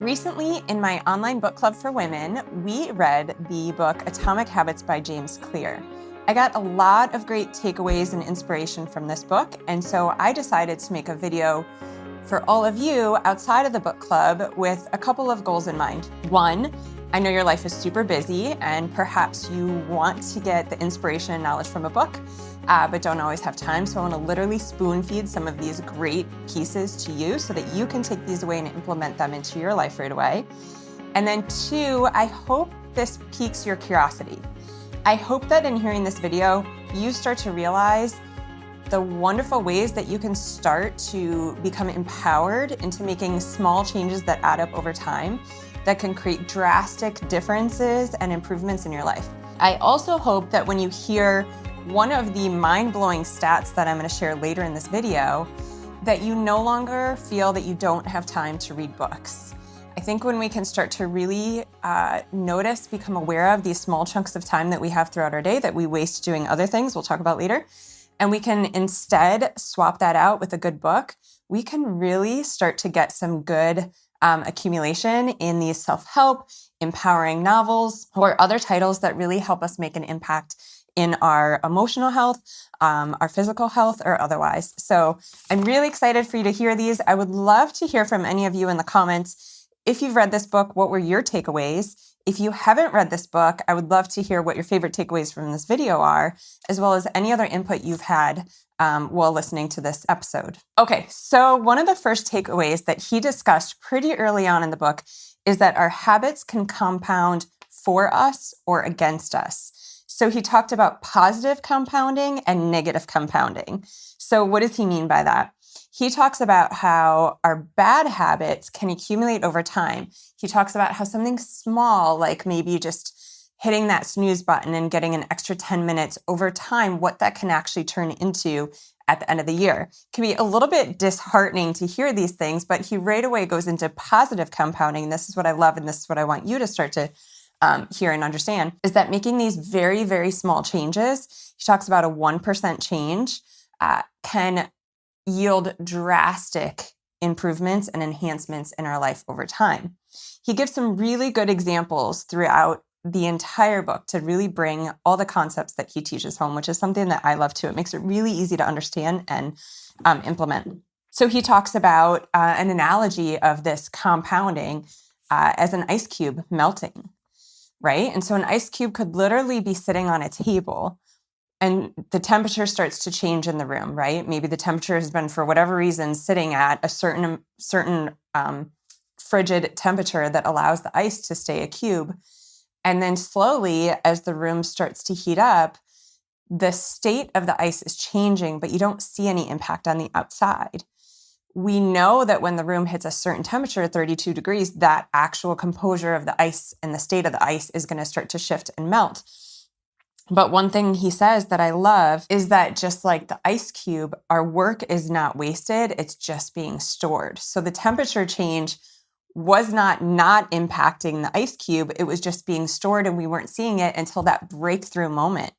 Recently, in my online book club for women, we read the book Atomic Habits by James Clear. I got a lot of great takeaways and inspiration from this book, and so I decided to make a video for all of you outside of the book club with a couple of goals in mind. One, I know your life is super busy and perhaps you want to get the inspiration and knowledge from a book, but don't always have time. So I want to literally spoon feed some of these great pieces to you so that you can take these away and implement them into your life right away. And then two, I hope this piques your curiosity. I hope that in hearing this video, you start to realize the wonderful ways that you can start to become empowered into making small changes that add up over time that can create drastic differences and improvements in your life. I also hope that when you hear one of the mind-blowing stats that I'm going to share later in this video, that you no longer feel that you don't have time to read books. I think when we can start to really notice, become aware of these small chunks of time that we have throughout our day that we waste doing other things we'll talk about later, and we can instead swap that out with a good book, we can really start to get some good accumulation in these self-help, empowering novels, or other titles that really help us make an impact in our emotional health, our physical health, or otherwise. So I'm really excited for you to hear these. I would love to hear from any of you in the comments. If you've read this book, what were your takeaways? If you haven't read this book, I would love to hear what your favorite takeaways from this video are, as well as any other input you've had while listening to this episode. Okay, so one of the first takeaways that he discussed pretty early on in the book is that our habits can compound for us or against us. So he talked about positive compounding and negative compounding. So what does he mean by that? He talks about how our bad habits can accumulate over time. He talks about how something small, like maybe just hitting that snooze button and getting an extra 10 minutes over time, what that can actually turn into at the end of the year. It can be a little bit disheartening to hear these things, but he right away goes into positive compounding. This is what I love, and this is what I want you to start to hear and understand, is that making these very, very small changes, he talks about a 1% change, can yield drastic improvements and enhancements in our life over time. He gives some really good examples throughout the entire book to really bring all the concepts that he teaches home, which is something that I love too. It makes it really easy to understand and implement. So he talks about an analogy of this compounding as an ice cube melting, right? And so an ice cube could literally be sitting on a table and the temperature starts to change in the room, right? Maybe the temperature has been, for whatever reason, sitting at a certain frigid temperature that allows the ice to stay a cube. And then slowly, as the room starts to heat up, the state of the ice is changing, but you don't see any impact on the outside. We know that when the room hits a certain temperature, 32 degrees, that actual composure of the ice and the state of the ice is going to start to shift and melt. But one thing he says that I love is that just like the ice cube, our work is not wasted, it's just being stored. So the temperature change was not impacting the ice cube, it was just being stored and we weren't seeing it until that breakthrough moment.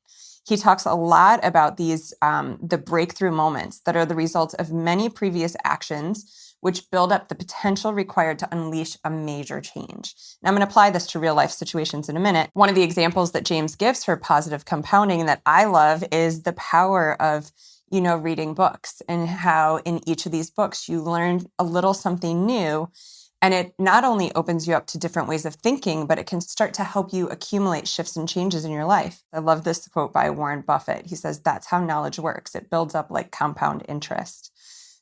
He talks a lot about these, the breakthrough moments that are the results of many previous actions, which build up the potential required to unleash a major change. Now, I'm going to apply this to real life situations in a minute. One of the examples that James gives for positive compounding that I love is the power of, reading books, and how in each of these books you learn a little something new. And it not only opens you up to different ways of thinking, but it can start to help you accumulate shifts and changes in your life. I love this quote by Warren Buffett. He says, "That's how knowledge works. It builds up like compound interest."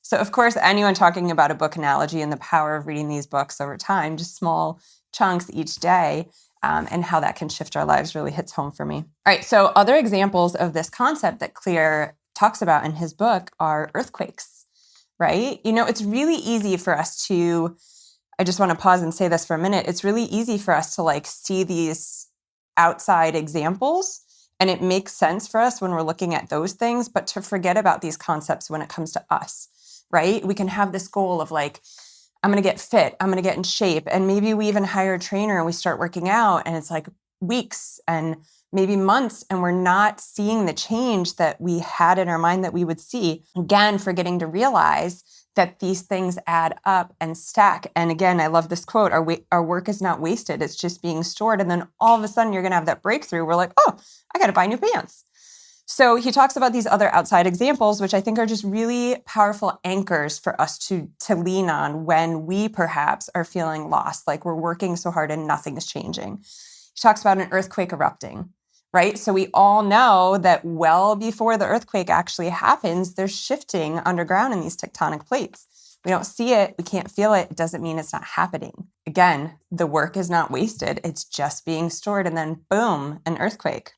So of course, anyone talking about a book analogy and the power of reading these books over time, just small chunks each day, and how that can shift our lives really hits home for me. All right, so other examples of this concept that Clear talks about in his book are earthquakes, right? It's really easy for us to, I just want to pause and say this for a minute. It's really easy for us to see these outside examples, and it makes sense for us when we're looking at those things, but to forget about these concepts when it comes to us, right? We can have this goal of I'm going to get fit, I'm going to get in shape. And maybe we even hire a trainer and we start working out and it's weeks and maybe months, and we're not seeing the change that we had in our mind that we would see. Again, forgetting to realize that these things add up and stack. And again, I love this quote, our work is not wasted, it's just being stored. And then all of a sudden you're going to have that breakthrough. We're like, oh, I got to buy new pants. So he talks about these other outside examples, which I think are just really powerful anchors for us to lean on when we perhaps are feeling lost, like we're working so hard and nothing is changing. He talks about an earthquake erupting, right? So we all know that well before the earthquake actually happens, there's shifting underground in these tectonic plates. We don't see it, we can't feel it. It doesn't mean it's not happening. Again, the work is not wasted. It's just being stored, and then boom, an earthquake.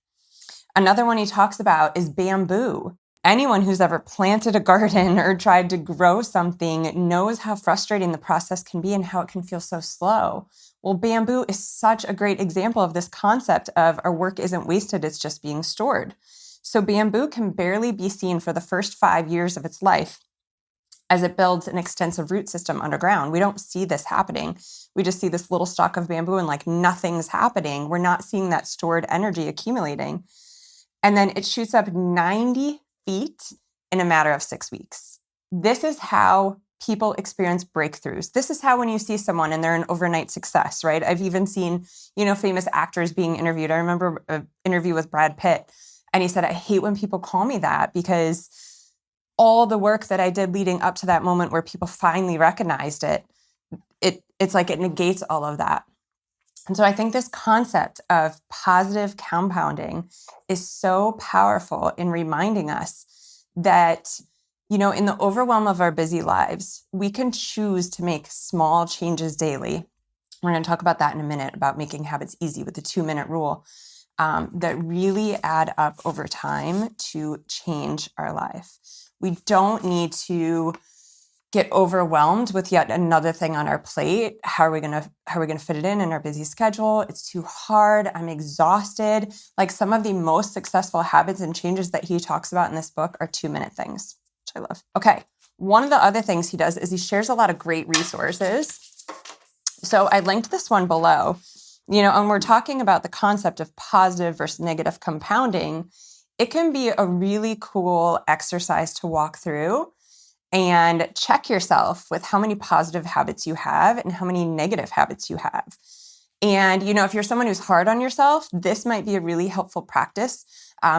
Another one he talks about is bamboo. Anyone who's ever planted a garden or tried to grow something knows how frustrating the process can be and how it can feel so slow. Well, bamboo is such a great example of this concept of our work isn't wasted, it's just being stored. So bamboo can barely be seen for the first 5 years of its life as it builds an extensive root system underground. We don't see this happening. We just see this little stalk of bamboo and like nothing's happening. We're not seeing that stored energy accumulating. And then it shoots up 90 feet in a matter of 6 weeks. This is how people experience breakthroughs. This is how when you see someone and they're an overnight success, right? I've even seen, famous actors being interviewed. I remember an interview with Brad Pitt, and he said, I hate when people call me that because all the work that I did leading up to that moment where people finally recognized it's like it negates all of that. And so I think this concept of positive compounding is so powerful in reminding us that, in the overwhelm of our busy lives, we can choose to make small changes daily. We're going to talk about that in a minute, about making habits easy with the 2-minute rule, that really add up over time to change our life. We don't need to get overwhelmed with yet another thing on our plate. How are we going to fit it in our busy schedule? It's too hard. I'm exhausted. Like, some of the most successful habits and changes that he talks about in this book are 2-minute things, which I love. Okay. One of the other things he does is he shares a lot of great resources. So I linked this one below, and we're talking about the concept of positive versus negative compounding. It can be a really cool exercise to walk through and check yourself with how many positive habits you have and how many negative habits you have. And, if you're someone who's hard on yourself, this might be a really helpful practice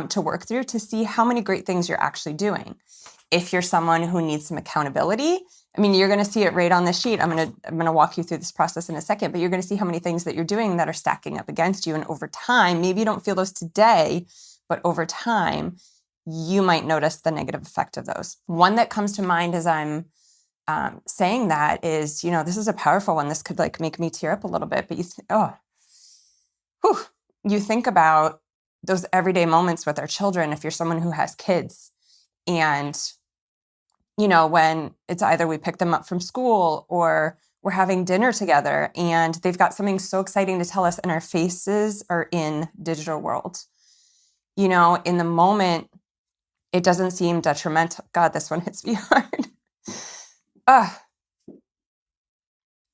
to work through to see how many great things you're actually doing. If you're someone who needs some accountability, you're going to see it right on the sheet. I'm going to walk you through this process in a second, but you're going to see how many things that you're doing that are stacking up against you. And over time, maybe you don't feel those today, but over time, you might notice the negative effect of those. One that comes to mind as I'm saying that is, this is a powerful one. This could make me tear up a little bit, but you think about those everyday moments with our children. If you're someone who has kids, and, when it's either we pick them up from school or we're having dinner together and they've got something so exciting to tell us and our faces are in digital world. In the moment, it doesn't seem detrimental. God, this one hits me hard.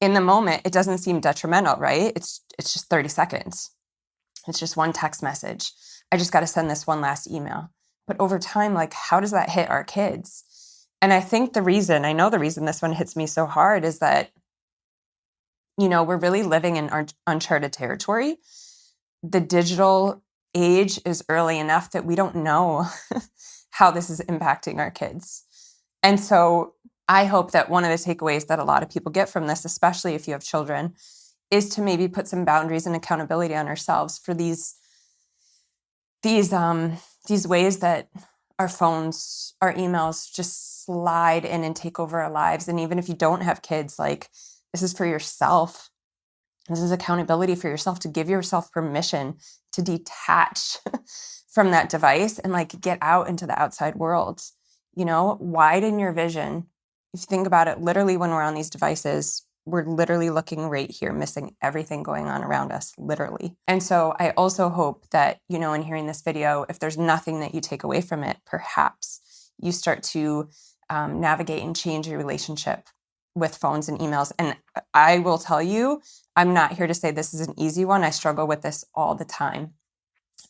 In the moment, it doesn't seem detrimental, right? It's just 30 seconds. It's just one text message. I just got to send this one last email. But over time, how does that hit our kids? And I think the reason this one hits me so hard is that, we're really living in uncharted territory. The digital age is early enough that we don't know how this is impacting our kids. And so I hope that one of the takeaways that a lot of people get from this, especially if you have children, is to maybe put some boundaries and accountability on ourselves for these ways that our phones, our emails just slide in and take over our lives. And even if you don't have kids, this is for yourself. This is accountability for yourself, to give yourself permission to detach from that device and get out into the outside world. Widen your vision. If you think about it, literally when we're on these devices, we're literally looking right here, missing everything going on around us, literally. And so I also hope that, in hearing this video, if there's nothing that you take away from it, perhaps you start to navigate and change your relationship with phones and emails. And I will tell you, I'm not here to say this is an easy one. I struggle with this all the time.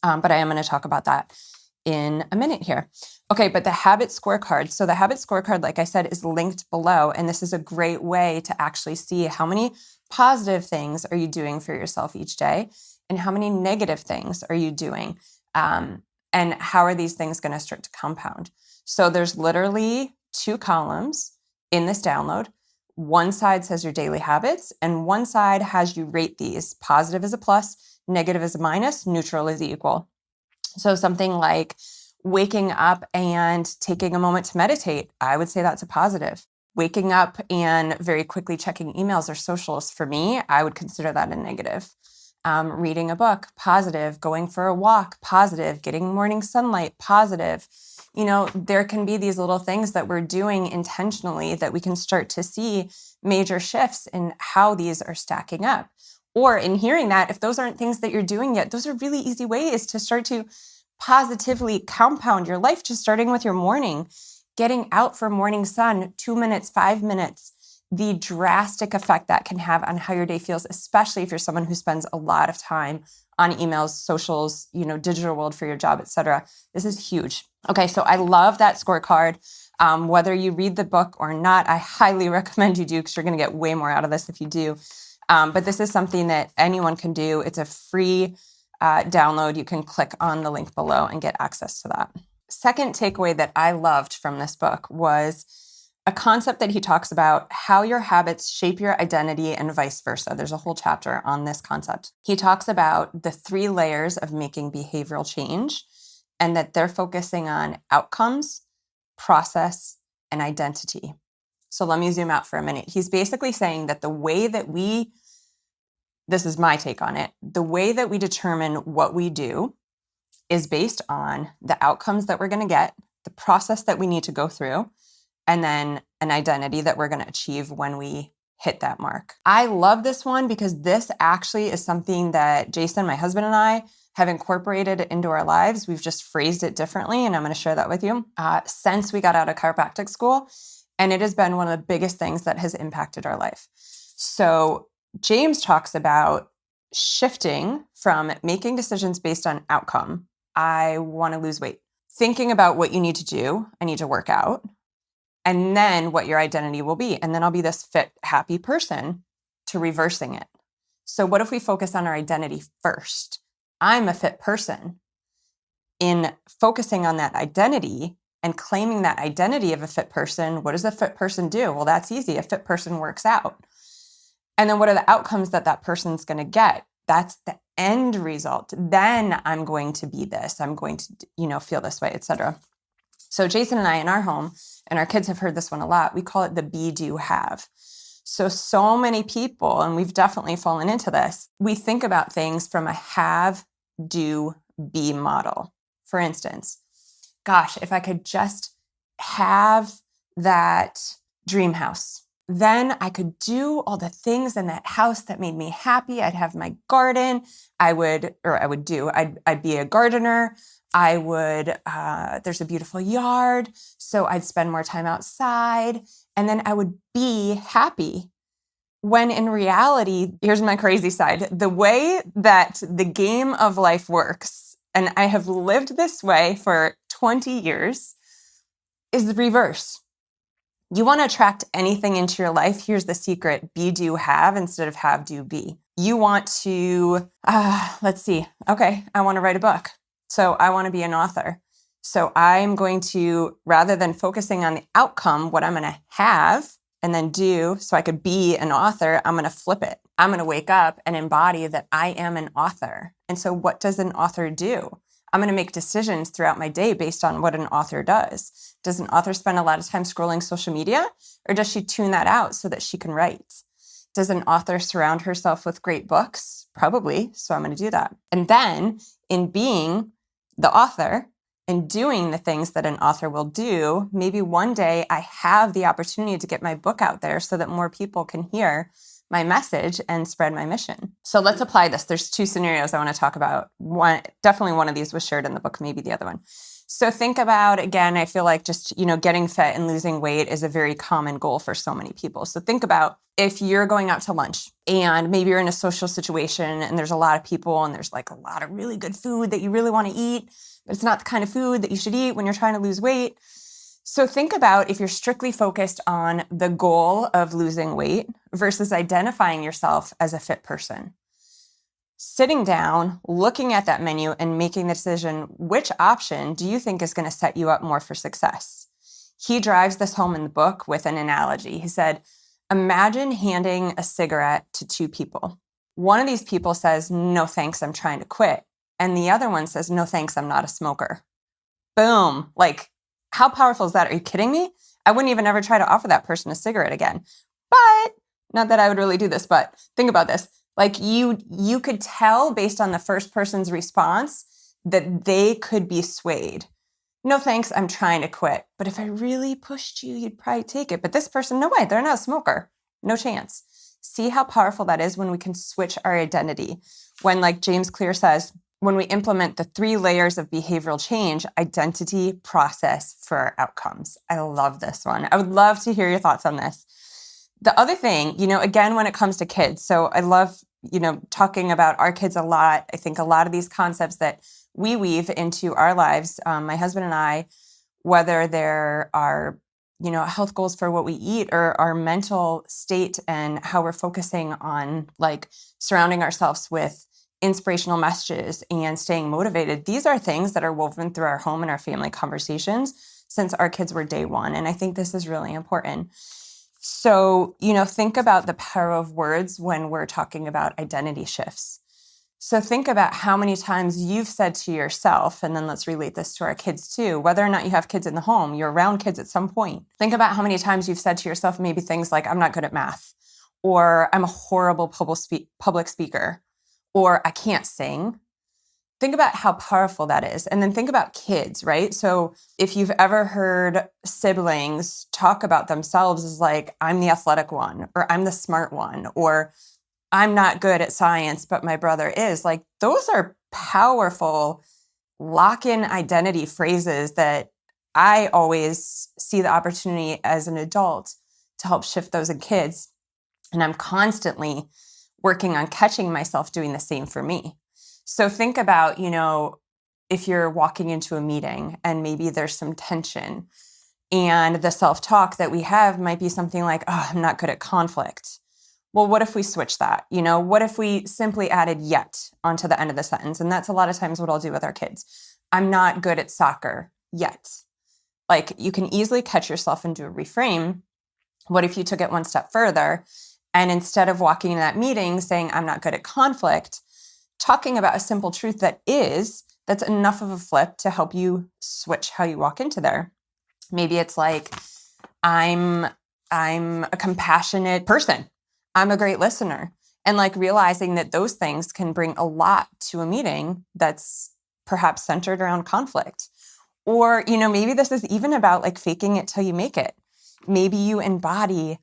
But I am going to talk about that in a minute here. Okay, but the habit scorecard. So the habit scorecard, like I said, is linked below. And this is a great way to actually see how many positive things are you doing for yourself each day and how many negative things are you doing. And how are these things going to start to compound? So there's literally 2 columns in this download. One side says your daily habits, and one side has you rate these. Positive is a plus, negative is a minus, neutral is equal. So something like waking up and taking a moment to meditate, I would say that's a positive. Waking up and very quickly checking emails or socials, for me, I would consider that a negative. Reading a book, positive. Going for a walk, positive. Getting morning sunlight, positive. There can be these little things that we're doing intentionally that we can start to see major shifts in how these are stacking up. Or in hearing that, if those aren't things that you're doing yet, those are really easy ways to start to positively compound your life, just starting with your morning, getting out for morning sun, 2 minutes, 5 minutes, the drastic effect that can have on how your day feels, especially if you're someone who spends a lot of time on emails, socials, digital world for your job, etc. This is huge. Okay, so I love that scorecard. Whether you read the book or not, I highly recommend you do because you're going to get way more out of this if you do. But this is something that anyone can do. It's a free download. You can click on the link below and get access to that. Second takeaway that I loved from this book was a concept that he talks about, how your habits shape your identity and vice versa. There's a whole chapter on this concept. He talks about the 3 layers of making behavioral change and that they're focusing on outcomes, process, and identity. So let me zoom out for a minute. He's basically saying that the way that this is my take on it, the way that we determine what we do is based on the outcomes that we're going to get, the process that we need to go through, and then an identity that we're going to achieve when we hit that mark. I love this one because this actually is something that Jason, my husband, and I have incorporated into our lives. We've just phrased it differently, and I'm going to share that with you since we got out of chiropractic school. And it has been one of the biggest things that has impacted our life. So James talks about shifting from making decisions based on outcome. I want to lose weight. Thinking about what you need to do. I need to work out. And then what your identity will be. And then I'll be this fit, happy person, to reversing it. So what if we focus on our identity first? I'm a fit person. In focusing on that identity and claiming that identity of a fit person, what does a fit person do? Well, that's easy. A fit person works out. And then what are the outcomes that that person's going to get? That's the end result. Then I'm going to be this. I'm going to, feel this way, etc. So Jason and I in our home, and our kids have heard this one a lot, we call it the be, do, have. So many people, and we've definitely fallen into this, we think about things from a have, do, be model. For instance, gosh, if I could just have that dream house, then I could do all the things in that house that made me happy. I'd have my garden. I'd be a gardener. There's a beautiful yard, so I'd spend more time outside, and then I would be happy. When in reality, here's my crazy side, the way that the game of life works, and I have lived this way for 20 years, is the reverse. You want to attract anything into your life. Here's the secret: be, do, have instead of have, do, be. You want to, let's see. Okay, I want to write a book. So I want to be an author. So I'm going to, rather than focusing on the outcome, what I'm going to have and then do so I could be an author, I'm going to flip it. I'm going to wake up and embody that I am an author. And so what does an author do? I'm going to make decisions throughout my day based on what an author does. Does an author spend a lot of time scrolling social media, or does she tune that out so that she can write? Does an author surround herself with great books? Probably. So I'm going to do that. And then in being the author and doing the things that an author will do, maybe one day I have the opportunity to get my book out there so that more people can hear my message and spread my mission. So let's apply this. There's 2 scenarios I want to talk about. Definitely one of these was shared in the book, maybe the other one. So think about, again, I feel like just, getting fit and losing weight is a very common goal for so many people. So think about if you're going out to lunch and maybe you're in a social situation and there's a lot of people and there's like a lot of really good food that you really want to eat, but it's not the kind of food that you should eat when you're trying to lose weight. So think about if you're strictly focused on the goal of losing weight versus identifying yourself as a fit person. Sitting down, looking at that menu and making the decision, which option do you think is going to set you up more for success? He drives this home in the book with an analogy. He said, imagine handing a cigarette to two people. One of these people says, no, thanks, I'm trying to quit. And the other one says, no, thanks, I'm not a smoker. Boom. Like, how powerful is that? Are you kidding me? I wouldn't even ever try to offer that person a cigarette again. But not that I would really do this, but think about this. Like you could tell based on the first person's response that they could be swayed. No, thanks, I'm trying to quit. But if I really pushed you, you'd probably take it. But this person, no way, they're not a smoker. No chance. See how powerful that is when we can switch our identity. When, like James Clear says, when we implement the 3 layers of behavioral change, identity, process for our outcomes. I love this one. I would love to hear your thoughts on this. The other thing, again, when it comes to kids, so I love, talking about our kids a lot. I think a lot of these concepts that we weave into our lives, my husband and I, whether there are, health goals for what we eat or our mental state and how we're focusing on like surrounding ourselves with inspirational messages and staying motivated. These are things that are woven through our home and our family conversations since our kids were day one. And I think this is really important. So, think about the power of words when we're talking about identity shifts. So think about how many times you've said to yourself, and then let's relate this to our kids too, whether or not you have kids in the home, you're around kids at some point. Think about how many times you've said to yourself maybe things like, I'm not good at math, or I'm a horrible public speaker, or I can't sing. Think about how powerful that is. And then think about kids, right? So if you've ever heard siblings talk about themselves as like, I'm the athletic one, or I'm the smart one, or I'm not good at science, but my brother is, like, those are powerful lock-in identity phrases that I always see the opportunity as an adult to help shift those in kids. And I'm constantly working on catching myself doing the same for me. So think about, if you're walking into a meeting and maybe there's some tension and the self-talk that we have might be something like, oh, I'm not good at conflict. Well, what if we switch that? What if we simply added yet onto the end of the sentence? And that's a lot of times what I'll do with our kids. I'm not good at soccer yet. Like, you can easily catch yourself and do a reframe. What if you took it one step further and instead of walking in that meeting saying, I'm not good at conflict, talking about a simple truth that's enough of a flip to help you switch how you walk into there. Maybe it's like, I'm a compassionate person. I'm a great listener. And like realizing that those things can bring a lot to a meeting that's perhaps centered around conflict. Or, maybe this is even about like faking it till you make it. Maybe you embody,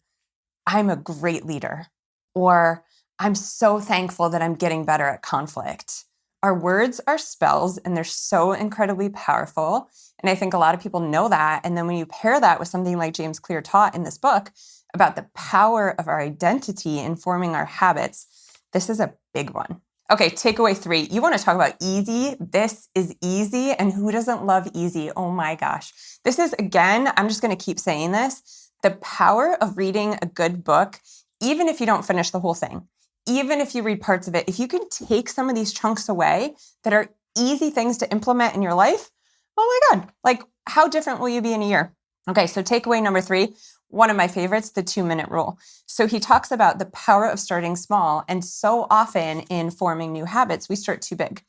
I'm a great leader, or I'm so thankful that I'm getting better at conflict. Our words are spells and they're so incredibly powerful. And I think a lot of people know that. And then when you pair that with something like James Clear taught in this book about the power of our identity informing our habits, this is a big one. Okay, takeaway 3. You want to talk about easy? This is easy. And who doesn't love easy? Oh my gosh. This is, again, I'm just going to keep saying this, the power of reading a good book, even if you don't finish the whole thing. Even if you read parts of it, if you can take some of these chunks away that are easy things to implement in your life, oh my God, like how different will you be in a year? Okay, so takeaway number 3, one of my favorites, the 2-minute rule. So he talks about the power of starting small, and so often in forming new habits, we start too big.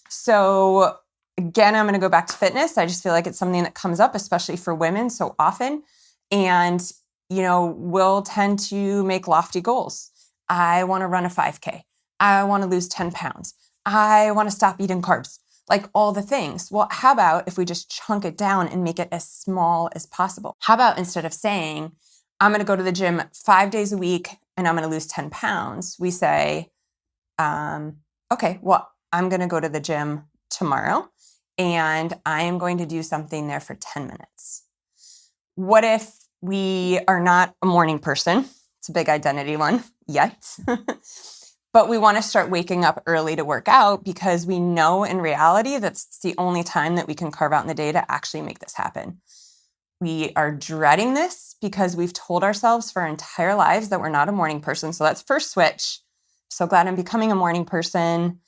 So again, I'm going to go back to fitness. I just feel like it's something that comes up, especially for women so often. And, we'll tend to make lofty goals. I want to run a 5K. I want to lose 10 pounds. I want to stop eating carbs, like all the things. Well, how about if we just chunk it down and make it as small as possible? How about instead of saying, I'm going to go to the gym 5 days a week and I'm going to lose 10 pounds, we say, okay, well, I'm going to go to the gym tomorrow and I am going to do something there for 10 minutes. What if we are not a morning person? It's a big identity one yet. But we want to start waking up early to work out because we know in reality that's the only time that we can carve out in the day to actually make this happen. We are dreading this because we've told ourselves for our entire lives that we're not a morning person. So that's first switch. So glad I'm becoming a morning person.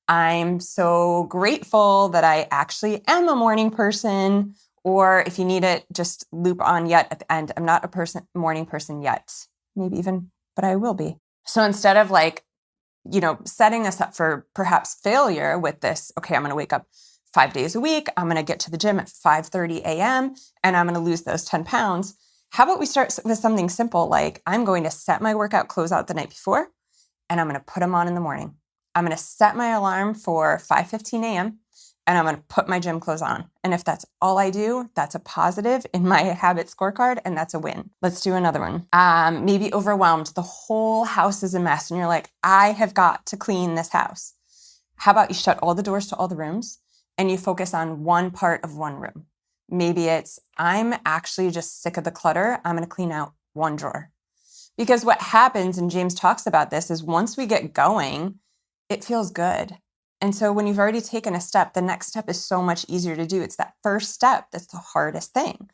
I'm so grateful that I actually am a morning person. Or if you need it, just loop on yet at the end. I'm not a morning person yet. Maybe even, but I will be. So instead of setting us up for perhaps failure with this, okay, I'm going to wake up 5 days a week. I'm going to get to the gym at 5:30 a.m. and I'm going to lose those 10 pounds. How about we start with something simple like I'm going to set my workout clothes out the night before and I'm going to put them on in the morning. I'm going to set my alarm for 5:15 a.m. and I'm going to put my gym clothes on. And if that's all I do, that's a positive in my habit scorecard and that's a win. Let's do another one. Maybe overwhelmed. The whole house is a mess and you're like, I have got to clean this house. How about you shut all the doors to all the rooms and you focus on one part of one room? Maybe it's, I'm actually just sick of the clutter. I'm going to clean out one drawer. Because what happens, and James talks about this, is once we get going, it feels good. And so when you've already taken a step, the next step is so much easier to do. It's that first step that's the hardest thing.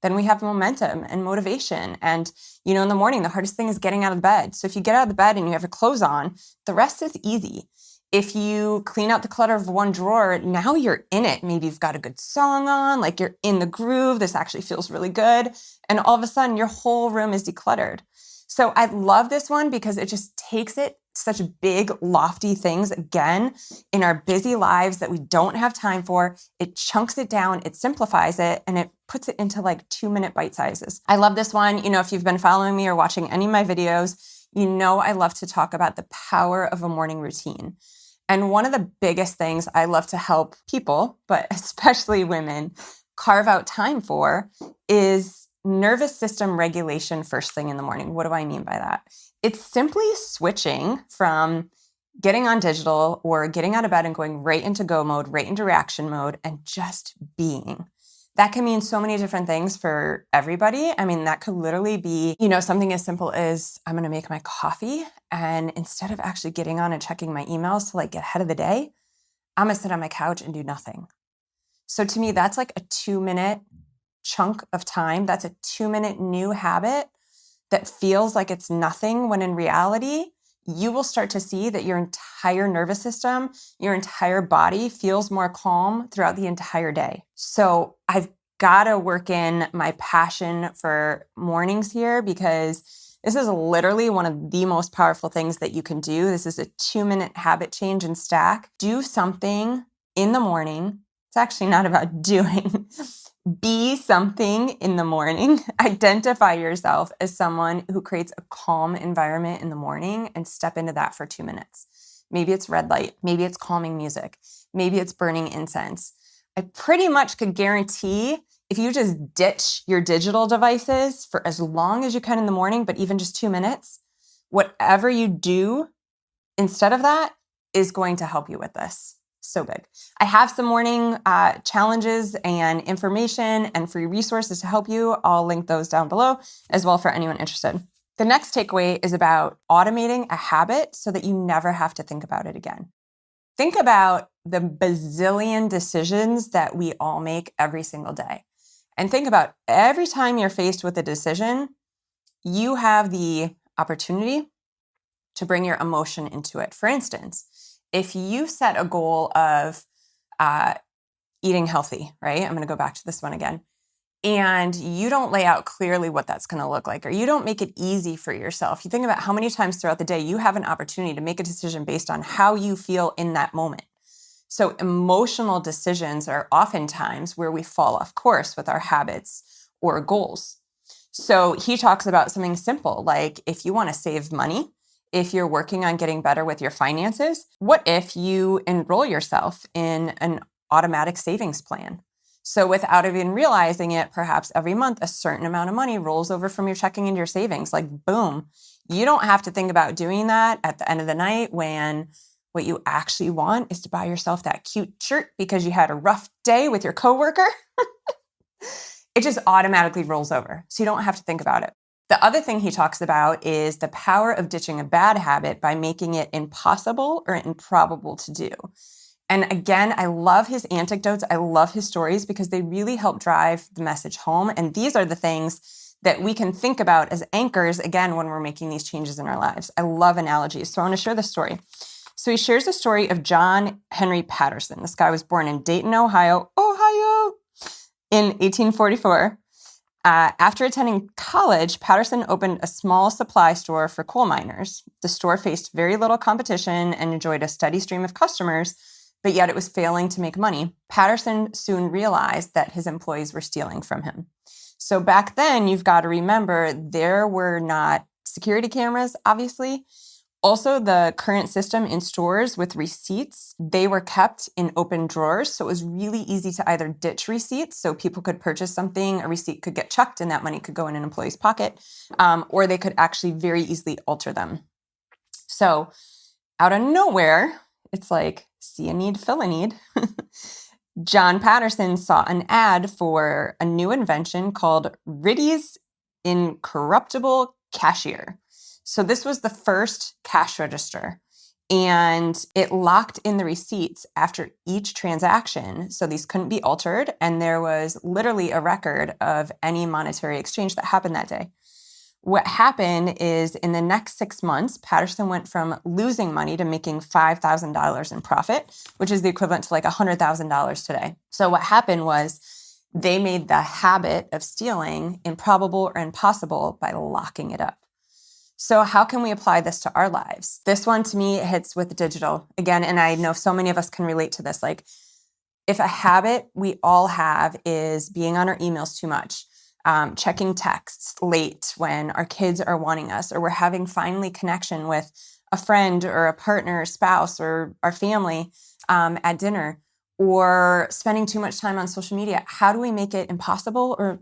Then we have momentum and motivation. And, in the morning, the hardest thing is getting out of bed. So if you get out of the bed and you have your clothes on, the rest is easy. If you clean out the clutter of one drawer, now you're in it. Maybe you've got a good song on, like you're in the groove. This actually feels really good. And all of a sudden, your whole room is decluttered. So I love this one because it just takes it such big, lofty things, again, in our busy lives that we don't have time for. It chunks it down, it simplifies it, and it puts it into like 2-minute bite sizes. I love this one. If you've been following me or watching any of my videos, I love to talk about the power of a morning routine. And one of the biggest things I love to help people, but especially women, carve out time for is nervous system regulation first thing in the morning. What do I mean by that? It's simply switching from getting on digital or getting out of bed and going right into go mode, right into reaction mode, and just being. That can mean so many different things for everybody. I mean, that could literally be, something as simple as I'm going to make my coffee. And instead of actually getting on and checking my emails to get ahead of the day, I'm going to sit on my couch and do nothing. So to me, that's like a 2-minute chunk of time. That's a 2-minute new habit that feels like it's nothing when in reality, you will start to see that your entire nervous system, your entire body feels more calm throughout the entire day. So I've got to work in my passion for mornings here because this is literally one of the most powerful things that you can do. This is a 2-minute habit change and stack. Do something in the morning. It's actually not about doing. Be something in the morning. Identify yourself as someone who creates a calm environment in the morning and step into that for 2 minutes. Maybe it's red light. Maybe it's calming music. Maybe it's burning incense. I pretty much could guarantee if you just ditch your digital devices for as long as you can in the morning, but even just 2 minutes, whatever you do instead of that is going to help you with this. So big. I have some morning challenges and information and free resources to help you. I'll link those down below as well for anyone interested. The next takeaway is about automating a habit so that you never have to think about it again. Think about the bazillion decisions that we all make every single day. And think about every time you're faced with a decision, you have the opportunity to bring your emotion into it. For instance, if you set a goal of eating healthy, right? I'm going to go back to this one again. And you don't lay out clearly what that's going to look like, or you don't make it easy for yourself. You think about how many times throughout the day you have an opportunity to make a decision based on how you feel in that moment. So emotional decisions are oftentimes where we fall off course with our habits or goals. So he talks about something simple, like if you want to save money, if you're working on getting better with your finances, what if you enroll yourself in an automatic savings plan? So without even realizing it, perhaps every month, a certain amount of money rolls over from your checking into your savings, like boom. You don't have to think about doing that at the end of the night when What you actually want is to buy yourself that cute shirt because you had a rough day with your coworker. It just automatically rolls over, so you don't have to think about it. The other thing he talks about is the power of ditching a bad habit by making it impossible or improbable to do. And again, I love his anecdotes. I love his stories because they really help drive the message home. And these are the things that we can think about as anchors, again, when we're making these changes in our lives. I love analogies. So I want to share this story. So he shares the story of John Henry Patterson. This guy was born in Dayton, Ohio, in 1844. After attending college, Patterson opened a small supply store for coal miners. The store faced very little competition and enjoyed a steady stream of customers, but yet it was failing to make money. Patterson soon realized that his employees were stealing from him. So back then, you've got to remember, there were not security cameras, obviously. Also, the current system in stores with receipts, they were kept in open drawers. So it was really easy to either ditch receipts, so people could purchase something, a receipt could get chucked, and that money could go in an employee's pocket, or they could actually very easily alter them. So out of nowhere, it's like, see a need, fill a need. John Patterson saw an ad for a new invention called Riddy's Incorruptible Cashier. So this was the first cash register, and it locked in the receipts after each transaction. So these couldn't be altered, and there was literally a record of any monetary exchange that happened that day. What happened is, in the next 6 months, Patterson went from losing money to making $5,000 in profit, which is the equivalent to like $100,000 today. So what happened was, they made the habit of stealing improbable or impossible by locking it up. So how can we apply this to our lives? This one, to me, hits with digital again. And I know so many of us can relate to this. Like, if a habit we all have is being on our emails too much, checking texts late when our kids are wanting us, or we're having finally connection with a friend or a partner or spouse or our family at dinner, or spending too much time on social media, how do we make it impossible, or,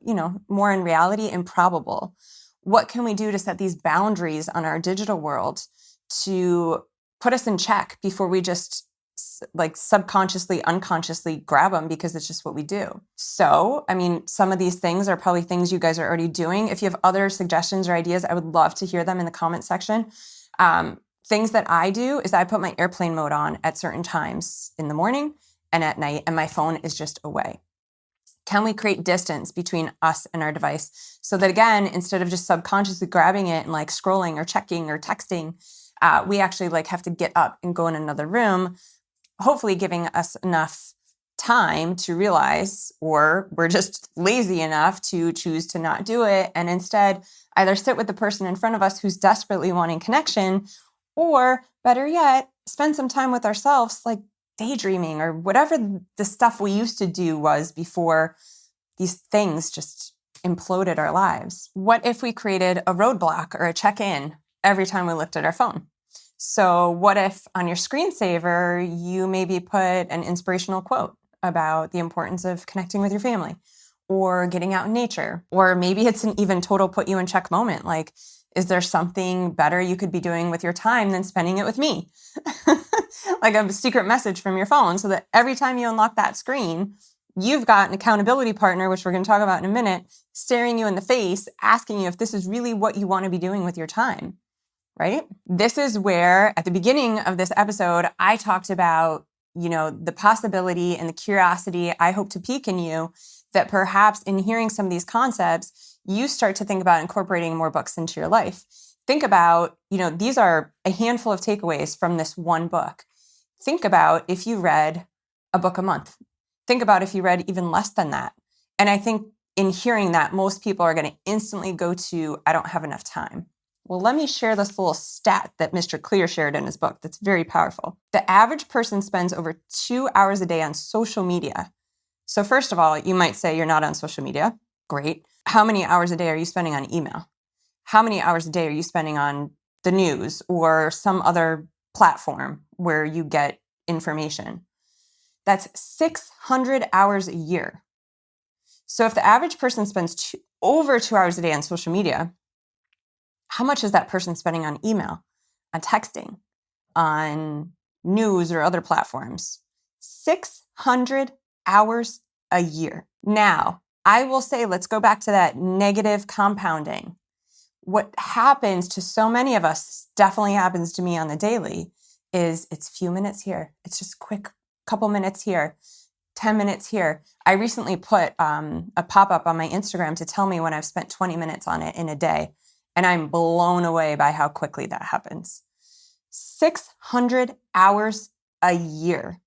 more in reality, improbable? What can we do to set these boundaries on our digital world to put us in check before we just subconsciously, unconsciously grab them because it's just what we do? So, some of these things are probably things you guys are already doing. If you have other suggestions or ideas, I would love to hear them in the comment section. Things that I do is I put my airplane mode on at certain times in the morning and at night, and my phone is just away. Can we create distance between us and our device so that, again, instead of just subconsciously grabbing it and scrolling or checking or texting, we actually have to get up and go in another room, hopefully giving us enough time to realize, or we're just lazy enough to choose to not do it and instead either sit with the person in front of us who's desperately wanting connection, or better yet, spend some time with ourselves, daydreaming or whatever the stuff we used to do was before these things just imploded our lives. What if we created a roadblock or a check-in every time we looked at our phone? So what if on your screensaver, you maybe put an inspirational quote about the importance of connecting with your family or getting out in nature? Or maybe it's an even total put you in check moment. Is there something better you could be doing with your time than spending it with me? Like a secret message from your phone, so that every time you unlock that screen, you've got an accountability partner, which we're going to talk about in a minute, staring you in the face, asking you if this is really what you want to be doing with your time, right? This is where, at the beginning of this episode, I talked about, the possibility and the curiosity I hope to pique in you, that perhaps in hearing some of these concepts, you start to think about incorporating more books into your life. Think about, these are a handful of takeaways from this one book. Think about if you read a book a month. Think about if you read even less than that. And I think in hearing that, most people are going to instantly go to, I don't have enough time. Well, let me share this little stat that Mr. Clear shared in his book that's very powerful. The average person spends over 2 hours a day on social media. So first of all, you might say you're not on social media. Great. How many hours a day are you spending on email? How many hours a day are you spending on the news or some other platform where you get information? That's 600 hours a year. So if the average person spends over 2 hours a day on social media, how much is that person spending on email, on texting, on news, or other platforms. 600 hours a year. Now, I will say, let's go back to that negative compounding. What happens to so many of us, definitely happens to me on the daily, is it's a few minutes here. It's just quick couple minutes here, 10 minutes here. I recently put a pop-up on my Instagram to tell me when I've spent 20 minutes on it in a day. And I'm blown away by how quickly that happens. 600 hours a year.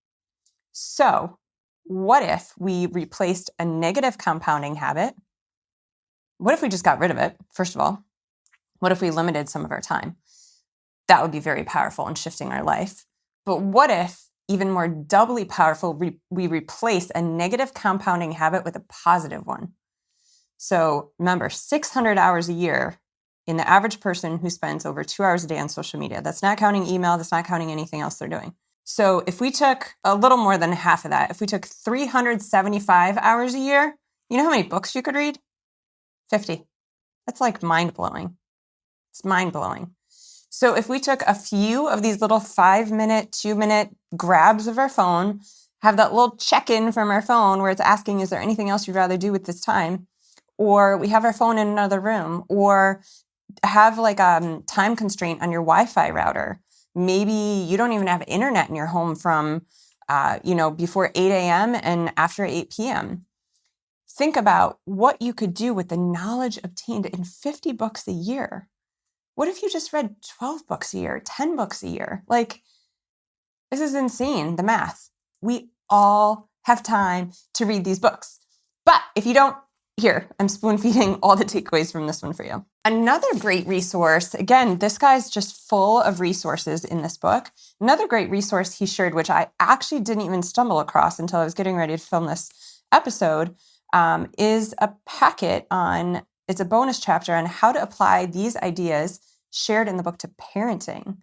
So what if we replaced a negative compounding habit? What if we just got rid of it, first of all? What if we limited some of our time? That would be very powerful in shifting our life. But what if, even more doubly powerful, we replace a negative compounding habit with a positive one? So remember, 600 hours a year in the average person who spends over 2 hours a day on social media. That's not counting email. That's not counting anything else they're doing. So if we took a little more than half of that, if we took 375 hours a year, you know how many books you could read? 50. That's like mind-blowing. It's mind-blowing. So if we took a few of these little 5-minute, 2-minute grabs of our phone, have that little check-in from our phone where it's asking, is there anything else you'd rather do with this time? Or we have our phone in another room, or have like a time constraint on your Wi-Fi router. Maybe you don't even have internet in your home from, before 8 a.m. and after 8 p.m. Think about what you could do with the knowledge obtained in 50 books a year. What if you just read 12 books a year, 10 books a year? Like, this is insane, the math. We all have time to read these books. But if you don't, here, I'm spoon feeding all the takeaways from this one for you. Another great resource, again, this guy's just full of resources in this book. Another great resource he shared, which I actually didn't even stumble across until I was getting ready to film this episode, is a packet on, it's a bonus chapter on how to apply these ideas shared in the book to parenting.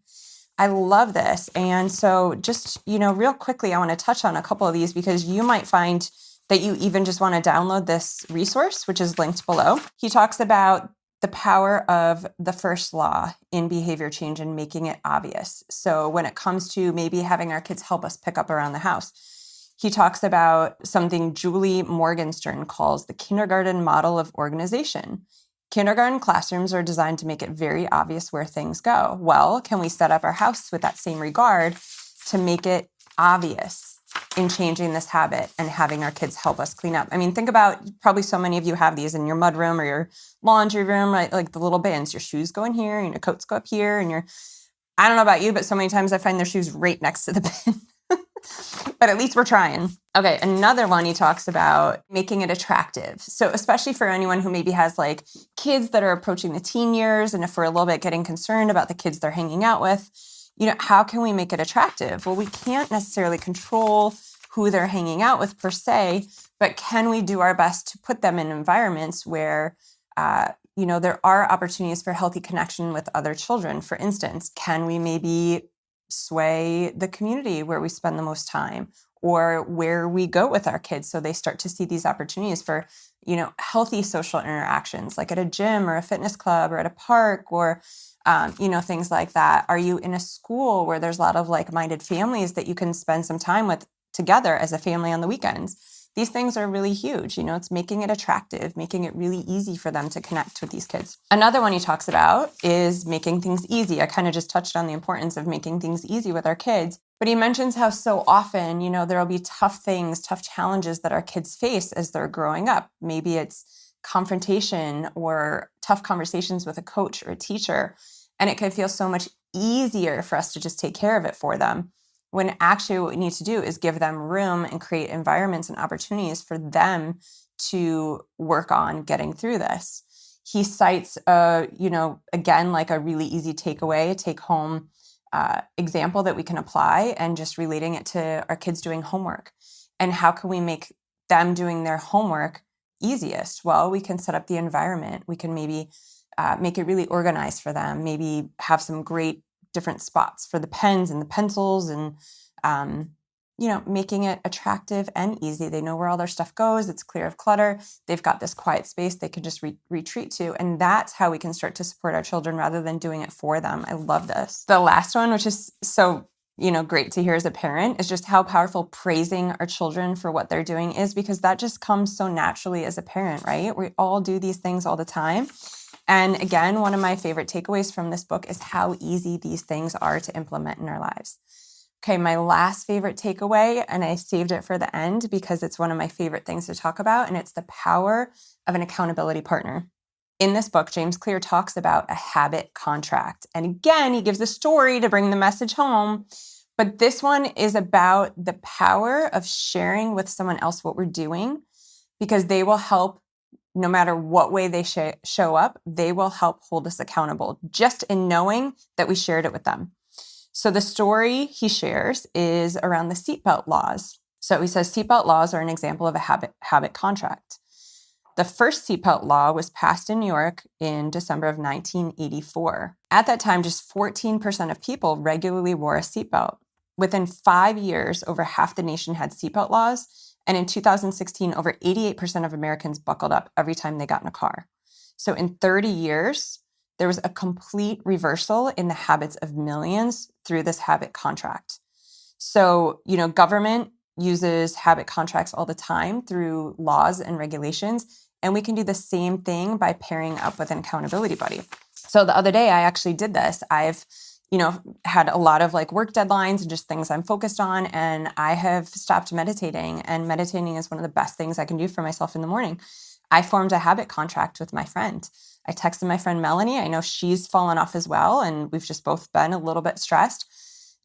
I love this. And so just, real quickly, I want to touch on a couple of these because you might find that you even just want to download this resource, which is linked below. He talks about the power of the first law in behavior change and making it obvious. So when it comes to maybe having our kids help us pick up around the house, he talks about something Julie Morgenstern calls the kindergarten model of organization. Kindergarten classrooms are designed to make it very obvious where things go. Well, can we set up our house with that same regard to make it obvious in changing this habit and having our kids help us clean up? I mean, think about, probably so many of you have these in your mudroom or your laundry room, right? Like the little bins, your shoes go in here and your coats go up here and I don't know about you, but so many times I find their shoes right next to the bin. But at least we're trying. Okay, another one he talks about making it attractive. So especially for anyone who maybe has like kids that are approaching the teen years, and if we're a little bit getting concerned about the kids they're hanging out with, how can we make it attractive? Well, we can't necessarily control who they're hanging out with per se, but can we do our best to put them in environments where there are opportunities for healthy connection with other children? For instance, can we maybe sway the community where we spend the most time or where we go with our kids so they start to see these opportunities for, healthy social interactions, like at a gym or a fitness club or at a park or, things like that? Are you in a school where there's a lot of like-minded families that you can spend some time with together as a family on the weekends? These things are really huge. It's making it attractive, making it really easy for them to connect with these kids. Another one he talks about is making things easy. I kind of just touched on the importance of making things easy with our kids, but he mentions how so often, there'll be tough things, tough challenges that our kids face as they're growing up. Maybe it's confrontation or tough conversations with a coach or a teacher, and it can feel so much easier for us to just take care of it for them, when actually what we need to do is give them room and create environments and opportunities for them to work on getting through this. He cites, again, like a really easy takeaway, take home example that we can apply, and just relating it to our kids doing homework. And how can we make them doing their homework easiest? Well, we can set up the environment. We can maybe make it really organized for them, maybe have some great different spots for the pens and the pencils and, making it attractive and easy. They know where all their stuff goes. It's clear of clutter. They've got this quiet space they can just retreat to. And that's how we can start to support our children rather than doing it for them. I love this. The last one, which is so great to hear as a parent is just how powerful praising our children for what they're doing is, because that just comes so naturally as a parent, right? We all do these things all the time. And again, one of my favorite takeaways from this book is how easy these things are to implement in our lives. Okay, my last favorite takeaway, and I saved it for the end because it's one of my favorite things to talk about, and it's the power of an accountability partner. In this book, James Clear talks about a habit contract. And again, he gives a story to bring the message home. But this one is about the power of sharing with someone else what we're doing, because they will help, no matter what way they show up, they will help hold us accountable just in knowing that we shared it with them. So the story he shares is around the seatbelt laws. So he says seatbelt laws are an example of a habit contract. The first seatbelt law was passed in New York in December of 1984. At that time, just 14% of people regularly wore a seatbelt. Within 5 years, over half the nation had seatbelt laws. And in 2016, over 88% of Americans buckled up every time they got in a car. So in 30 years, there was a complete reversal in the habits of millions through this habit contract. So, government uses habit contracts all the time through laws and regulations. And we can do the same thing by pairing up with an accountability buddy. So the other day I actually did this. I've, had a lot of work deadlines and just things I'm focused on. And I have stopped meditating, and meditating is one of the best things I can do for myself in the morning. I formed a habit contract with my friend. I texted my friend Melanie. I know she's fallen off as well, and we've just both been a little bit stressed.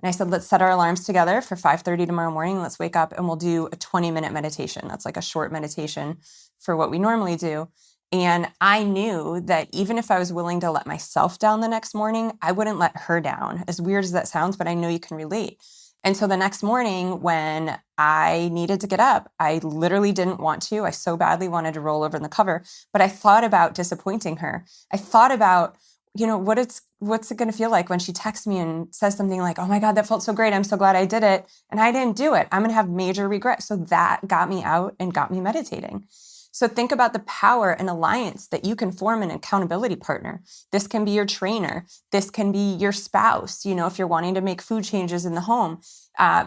And I said, let's set our alarms together for 5:30 tomorrow morning. Let's wake up and we'll do a 20-minute meditation. That's like a short meditation for what we normally do. And I knew that even if I was willing to let myself down the next morning, I wouldn't let her down. As weird as that sounds, but I know you can relate. And so the next morning when I needed to get up, I literally didn't want to. I so badly wanted to roll over in the cover, but I thought about disappointing her. I thought about, what's it going to feel like when she texts me and says something like, oh my God, that felt so great. I'm so glad I did it. And I didn't do it. I'm going to have major regret. So that got me out and got me meditating. So think about the power and alliance that you can form an accountability partner. This can be your trainer. This can be your spouse. If you're wanting to make food changes in the home,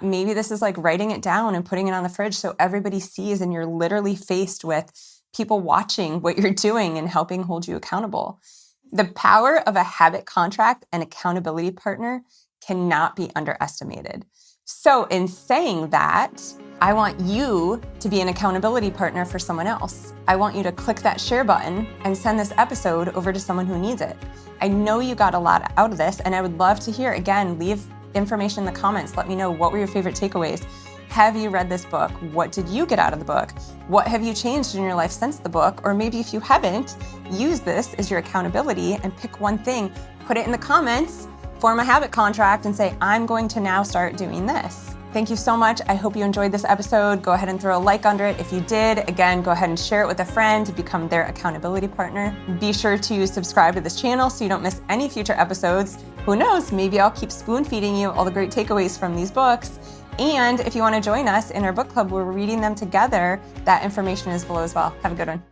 maybe this is like writing it down and putting it on the fridge so everybody sees, and you're literally faced with people watching what you're doing and helping hold you accountable. The power of a habit contract and accountability partner cannot be underestimated. So in saying that, I want you to be an accountability partner for someone else. I want you to click that share button and send this episode over to someone who needs it. I know you got a lot out of this, and I would love to hear. Again, leave information in the comments. Let me know, what were your favorite takeaways? Have you read this book? What did you get out of the book? What have you changed in your life since the book? Or maybe if you haven't, use this as your accountability and pick one thing, put it in the comments, form a habit contract, and say, I'm going to now start doing this. Thank you so much. I hope you enjoyed this episode. Go ahead and throw a like under it if you did. Again, go ahead and share it with a friend to become their accountability partner. Be sure to subscribe to this channel so you don't miss any future episodes. Who knows, maybe I'll keep spoon feeding you all the great takeaways from these books. And if you want to join us in our book club where we're reading them together, that information is below as well. Have a good one.